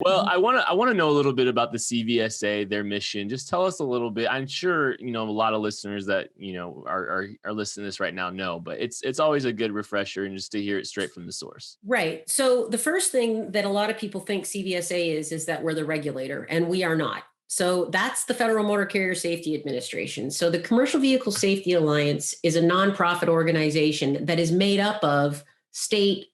Well, I want to know a little bit about the CVSA, their mission. Just tell us a little bit. I'm sure a lot of listeners that are listening to this right now know, but it's always a good refresher and just to hear it straight from the source. Right. So the first thing that a lot of people think CVSA is that we're the regulator, and we are not. So that's the Federal Motor Carrier Safety Administration. So the Commercial Vehicle Safety Alliance is a nonprofit organization that is made up of state,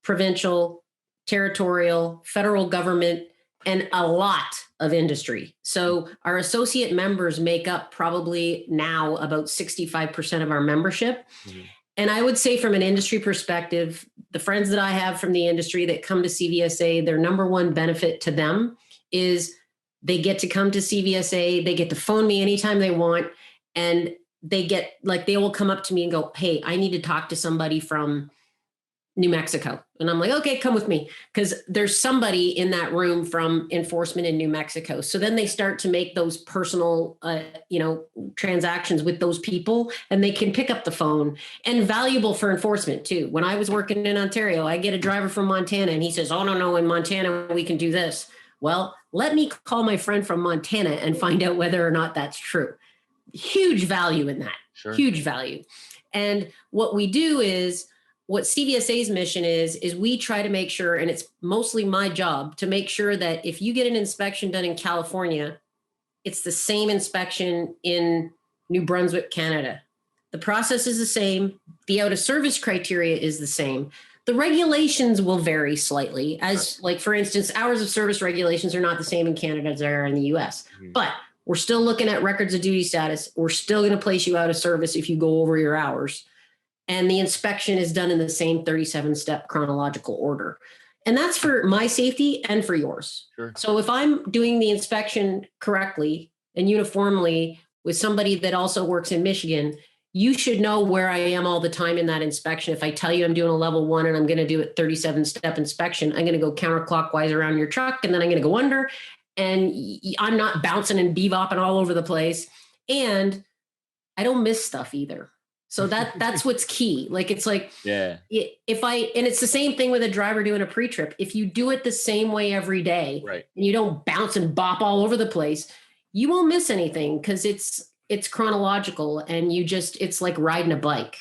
provincial, territorial, federal government, and a lot of industry. So our associate members make up probably now about 65% of our membership. Mm-hmm. And I would say from an industry perspective, the friends that I have from the industry that come to CVSA, their number one benefit to them is they get to come to CVSA, they get to phone me anytime they want, and they will come up to me and go, hey, I need to talk to somebody from New Mexico. And I'm like, okay, come with me. Because there's somebody in that room from enforcement in New Mexico. So then they start to make those personal, transactions with those people, and they can pick up the phone. And valuable for enforcement too. When I was working in Ontario, I get a driver from Montana and he says, oh, no, in Montana, we can do this. Well, let me call my friend from Montana and find out whether or not that's true. Huge value in that. Sure. Huge value. And what we do is, what CVSA's mission is we try to make sure, and it's mostly my job, to make sure that if you get an inspection done in California, it's the same inspection in New Brunswick, Canada. The process is the same. The out of service criteria is the same. The regulations will vary slightly, as like, for instance, hours of service regulations are not the same in Canada as they are in the US. Mm-hmm. But we're still looking at records of duty status. We're still going to place you out of service if you go over your hours. And the inspection is done in the same 37-step chronological order. And that's for my safety and for yours. Sure. So if I'm doing the inspection correctly and uniformly with somebody that also works in Michigan, you should know where I am all the time in that inspection. If I tell you I'm doing a level 1 and I'm going to do a 37-step inspection, I'm going to go counterclockwise around your truck, and then I'm going to go under, and I'm not bouncing and bebopping all over the place. And I don't miss stuff either. So that's what's key. Like, it's like, yeah, and it's the same thing with a driver doing a pre-trip. If you do it the same way every day, right, and you don't bounce and bop all over the place, you won't miss anything, because it's chronological, and it's like riding a bike.